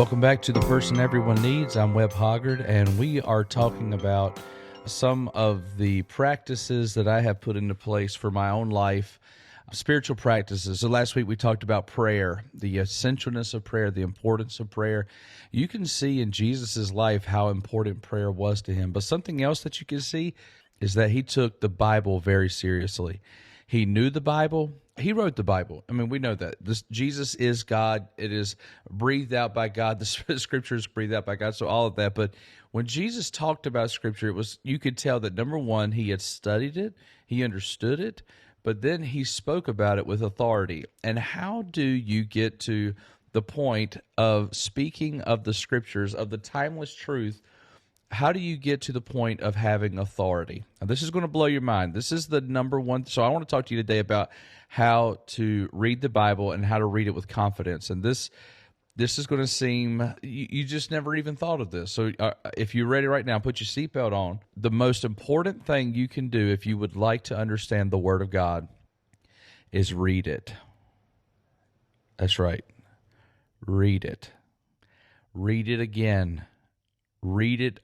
Welcome back to The Person Everyone Needs. I'm Webb Hoggard, and we are talking about some of the practices that I have put into place for my own life, spiritual practices. So last week we talked about prayer, the essentialness of prayer, the importance of prayer. You can see in Jesus' life how important prayer was to him. But something else that you can see is that he took the Bible very seriously. He knew the Bible. He wrote the Bible. I mean, we know that. Jesus is God. It is breathed out by God. The Scripture is breathed out by God, so all of that. But when Jesus talked about Scripture, you could tell that, number one, he had studied it, he understood it, but then he spoke about it with authority. And how do you get to the point of speaking of the Scriptures, of the timeless truth? How do you get to the point of having authority? Now, this is going to blow your mind. This is the number one. So I want to talk to you today about how to read the Bible and how to read it with confidence. And this is going to seem, you just never even thought of this. So if you're ready right now, put your seatbelt on. The most important thing you can do if you would like to understand the Word of God is read it. That's right. Read it. Read it again. Read it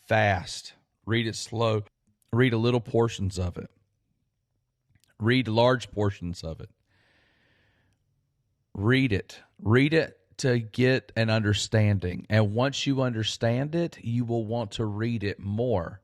fast. Read it slow. Read a little portions of it. Read large portions of it. Read it. Read it to get an understanding. And once you understand it, you will want to read it more.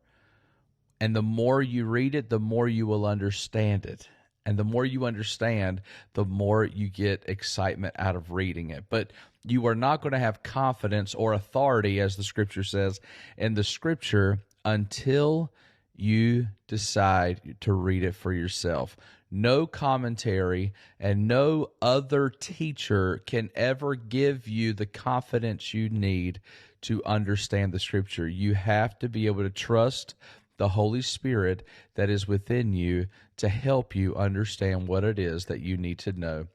And the more you read it, the more you will understand it. And the more you understand, the more you get excitement out of reading it. But you are not going to have confidence or authority, as the Scripture says, in the Scripture until you decide to read it for yourself. No commentary and no other teacher can ever give you the confidence you need to understand the Scripture. You have to be able to trust the Holy Spirit that is within you to help you understand what it is that you need to know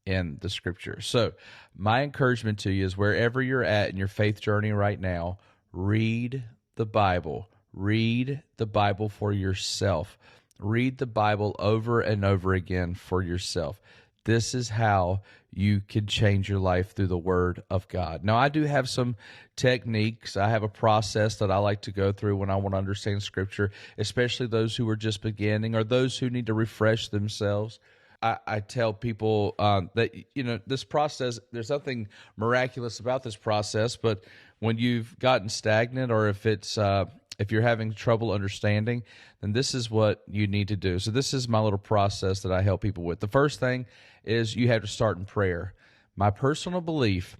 in the Scripture. So my encouragement to you is, wherever you're at in your faith journey right now, read the Bible. Read the Bible for yourself. Read the Bible over and over again for yourself. This is how you can change your life through the Word of God. Now, I do have some techniques. I have a process that I like to go through when I want to understand Scripture, especially those who are just beginning or those who need to refresh themselves. I tell people that, this process, there's nothing miraculous about this process, but when you've gotten stagnant, or if you're having trouble understanding, then this is what you need to do. So this is my little process that I help people with. The first thing is you have to start in prayer. My personal belief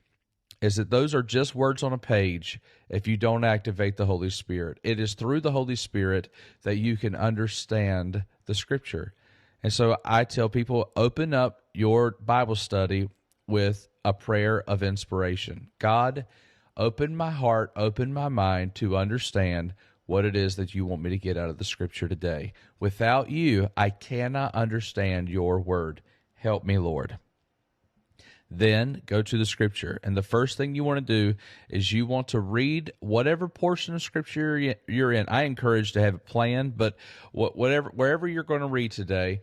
is that those are just words on a page if you don't activate the Holy Spirit. It is through the Holy Spirit that you can understand the Scripture. And so I tell people, open up your Bible study with a prayer of inspiration. God, open my heart, open my mind to understand what it is that you want me to get out of the Scripture today. Without you, I cannot understand your word. Help me, Lord. Then go to the Scripture. And the first thing you want to do is you want to read whatever portion of Scripture you're in. I encourage to have it planned, but wherever you're going to read today,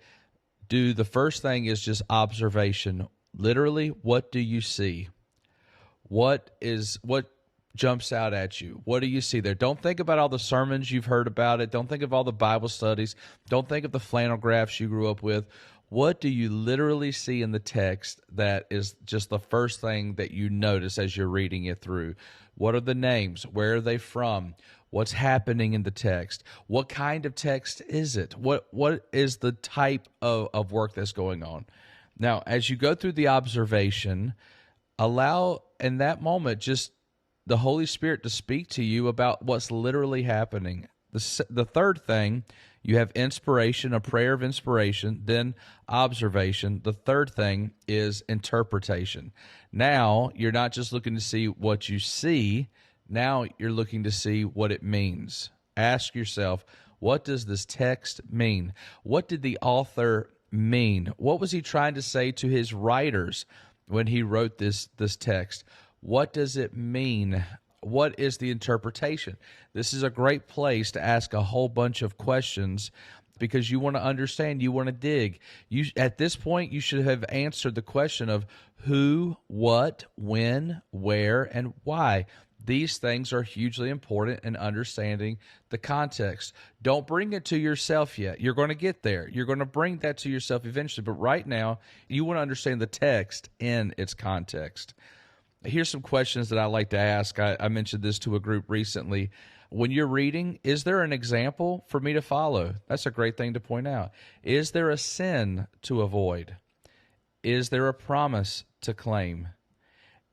the first thing is just observation. Literally, what do you see? What jumps out at you? What do you see there? Don't think about all the sermons you've heard about it. Don't think of all the Bible studies. Don't think of the flannel graphs you grew up with. What do you literally see in the text that is just the first thing that you notice as you're reading it through? What are the names? Where are they from? What's happening in the text? What kind of text is it? What is the type of work that's going on? Now, as you go through the observation, allow in that moment just the Holy Spirit to speak to you about what's literally happening. The third thing, you have inspiration, a prayer of inspiration, then observation. The third thing is interpretation. Now, you're not just looking to see what you see. Now, you're looking to see what it means. Ask yourself, what does this text mean? What did the author mean? What was he trying to say to his writers when he wrote this text? What does it mean? What is the interpretation? This is a great place to ask a whole bunch of questions because you want to understand, you want to dig. You at this point you should have answered the question of who, what, when, where, and why. These things are hugely important in understanding the context. Don't bring it to yourself yet. You're going to get there. You're going to bring that to yourself eventually. But right now, you want to understand the text in its context. Here's some questions that I like to ask. I mentioned this to a group recently. When you're reading, is there an example for me to follow? That's a great thing to point out. Is there a sin to avoid? Is there a promise to claim?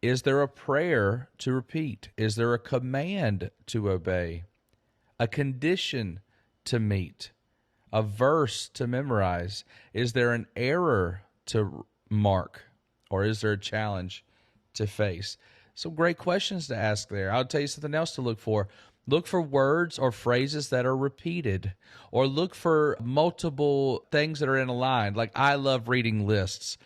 Is there a prayer to repeat? Is there a command to obey? A condition to meet? A verse to memorize? Is there an error to mark? Or is there a challenge to face? Some great questions to ask there. I'll tell you something else to look for. Look for words or phrases that are repeated, or look for multiple things that are in a line. Like, I love reading lists.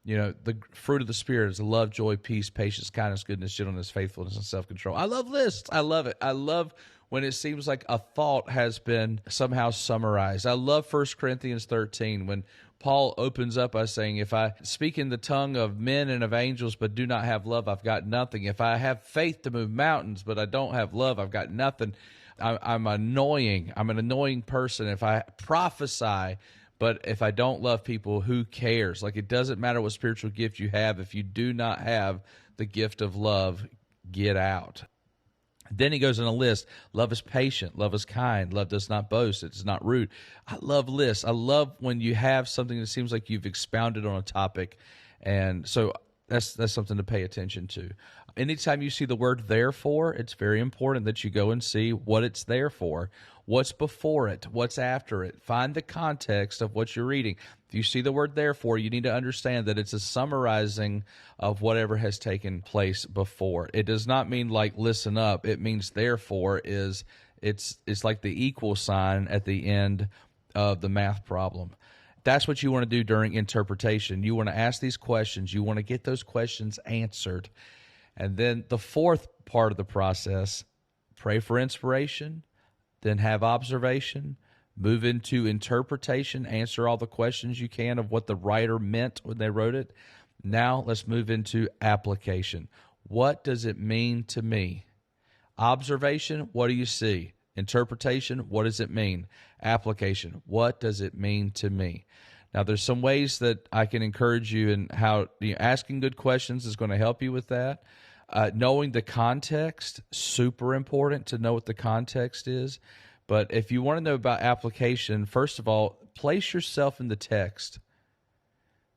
You know, the fruit of the Spirit is love, joy, peace, patience, kindness, goodness, gentleness, faithfulness, and self-control. I love lists. I love it. I love when it seems like a thought has been somehow summarized. I love 1 Corinthians 13 when Paul opens up by saying, if I speak in the tongue of men and of angels but do not have love, I've got nothing. If I have faith to move mountains but I don't have love, I've got nothing. I'm annoying. I'm an annoying person. If I prophesy, but if I don't love people, who cares? Like, it doesn't matter what spiritual gift you have. If you do not have the gift of love, get out. Then he goes in a list. Love is patient. Love is kind. Love does not boast. It is not rude. I love lists. I love when you have something that seems like you've expounded on a topic. And so that's something to pay attention to. Anytime you see the word therefore, it's very important that you go and see what it's there for. What's before it? What's after it? Find the context of what you're reading. If you see the word therefore, you need to understand that it's a summarizing of whatever has taken place before. It does not mean like listen up. It means therefore it's like the equal sign at the end of the math problem. That's what you want to do during interpretation. You want to ask these questions. You want to get those questions answered. And then the fourth part of the process, pray for inspiration, then have observation, move into interpretation, answer all the questions you can of what the writer meant when they wrote it. Now let's move into application. What does it mean to me? Observation, what do you see? Interpretation, what does it mean? Application, what does it mean to me? Now, there's some ways that I can encourage you in how asking good questions is going to help you with that. Knowing the context, super important to know what the context is. But if you want to know about application, first of all, place yourself in the text.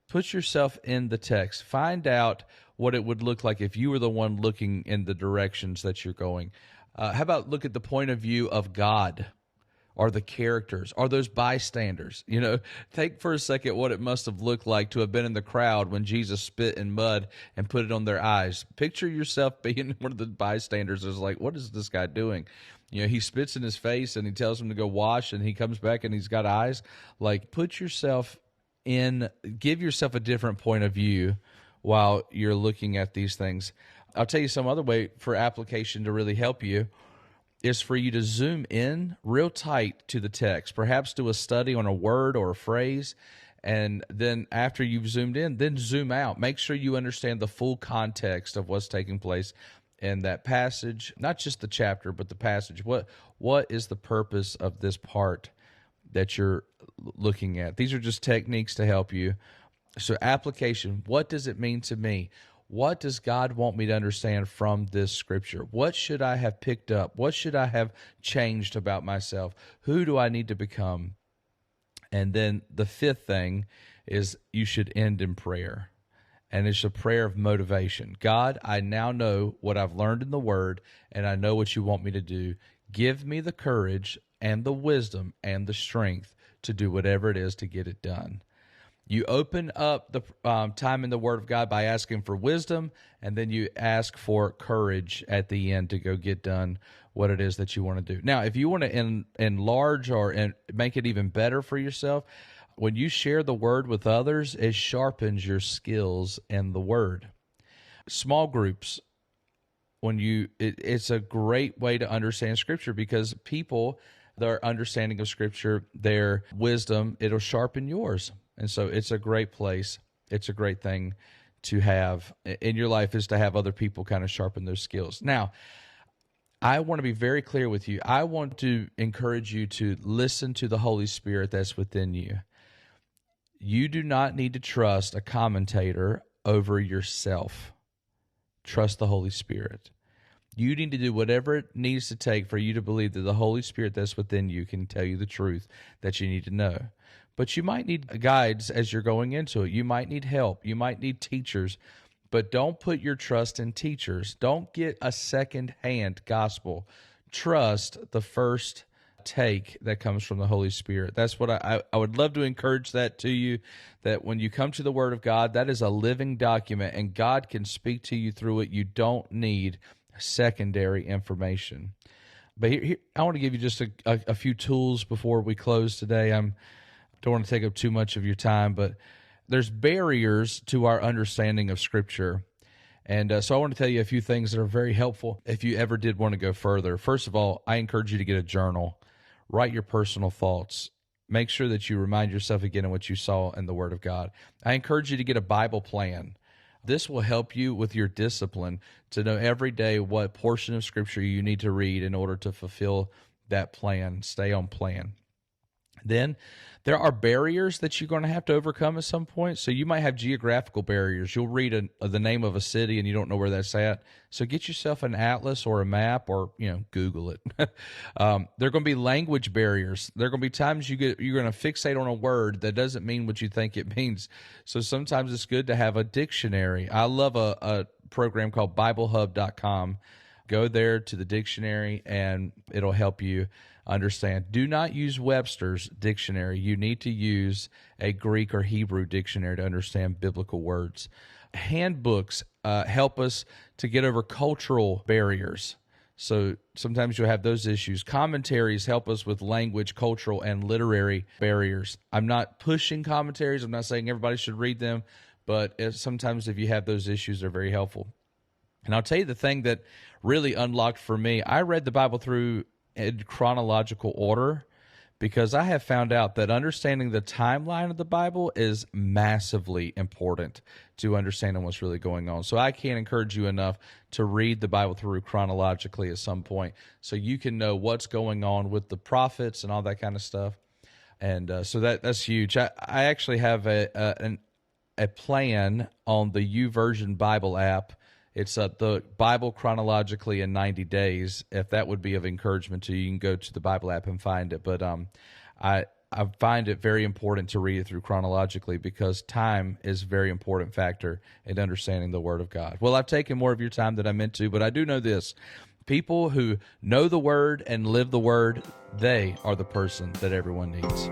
Put yourself in the text. Find out what it would look like if you were the one looking in the directions that you're going. How about look at the point of view of God or the characters or those bystanders? You know, think for a second what it must have looked like to have been in the crowd when Jesus spit in mud and put it on their eyes. Picture yourself being one of the bystanders. It's like, what is this guy doing? You know, he spits in his face and he tells him to go wash, and he comes back and he's got eyes. Like, put yourself in, give yourself a different point of view while you're looking at these things. I'll tell you some other way for application to really help you is for you to zoom in real tight to the text, perhaps do a study on a word or a phrase, and then after you've zoomed in, then zoom out. Make sure you understand the full context of what's taking place in that passage, not just the chapter, but the passage. What is the purpose of this part that you're looking at? These are just techniques to help you. So application, what does it mean to me? What does God want me to understand from this scripture? What should I have picked up? What should I have changed about myself? Who do I need to become? And then the fifth thing is you should end in prayer. And it's a prayer of motivation. God, I now know what I've learned in the Word, and I know what you want me to do. Give me the courage and the wisdom and the strength to do whatever it is to get it done. You open up the time in the Word of God by asking for wisdom, and then you ask for courage at the end to go get done what it is that you want to do. Now, if you want to enlarge or make it even better for yourself, when you share the Word with others, it sharpens your skills in the Word. Small groups, it's a great way to understand Scripture because people their understanding of Scripture, their wisdom, it'll sharpen yours. And so it's a great place. It's a great thing to have in your life, is to have other people kind of sharpen those skills. Now, I want to be very clear with you. I want to encourage you to listen to the Holy Spirit that's within you. You do not need to trust a commentator over yourself. Trust the Holy Spirit. You need to do whatever it needs to take for you to believe that the Holy Spirit that's within you can tell you the truth that you need to know. But you might need guides as you're going into it. You might need help. You might need teachers. But don't put your trust in teachers. Don't get a second-hand gospel. Trust the first take that comes from the Holy Spirit. That's what I would love to encourage that to you, that when you come to the Word of God, that is a living document, and God can speak to you through it. You don't need secondary information. But here I want to give you just a few tools before we close today. Don't want to take up too much of your time, but there's barriers to our understanding of Scripture. And so I want to tell you a few things that are very helpful if you ever did want to go further. First of all, I encourage you to get a journal. Write your personal thoughts. Make sure that you remind yourself again of what you saw in the Word of God. I encourage you to get a Bible plan. This will help you with your discipline to know every day what portion of Scripture you need to read in order to fulfill that plan, stay on plan. Then there are barriers that you're going to have to overcome at some point. So you might have geographical barriers. You'll read the name of a city and you don't know where that's at. So get yourself an atlas or a map, or Google it. There are going to be language barriers. There are going to be times you're going to fixate on a word that doesn't mean what you think it means. So sometimes it's good to have a dictionary. I love a program called BibleHub.com. Go there to the dictionary and it'll help you understand. Do not use Webster's dictionary. You need to use a Greek or Hebrew dictionary to understand biblical words. Handbooks help us to get over cultural barriers. So sometimes you'll have those issues. Commentaries help us with language, cultural, and literary barriers. I'm not pushing commentaries. I'm not saying everybody should read them, but sometimes if you have those issues, they're very helpful. And I'll tell you the thing that really unlocked for me, I read the Bible through in chronological order, because I have found out that understanding the timeline of the Bible is massively important to understanding what's really going on. So I can't encourage you enough to read the Bible through chronologically at some point so you can know what's going on with the prophets and all that kind of stuff. And so that's huge. I actually have a plan on the YouVersion Bible app. It's the Bible chronologically in 90 days. If that would be of encouragement to you, you can go to the Bible app and find it. But I find it very important to read it through chronologically, because time is a very important factor in understanding the Word of God. Well, I've taken more of your time than I meant to, but I do know this. People who know the Word and live the Word, they are the person that everyone needs.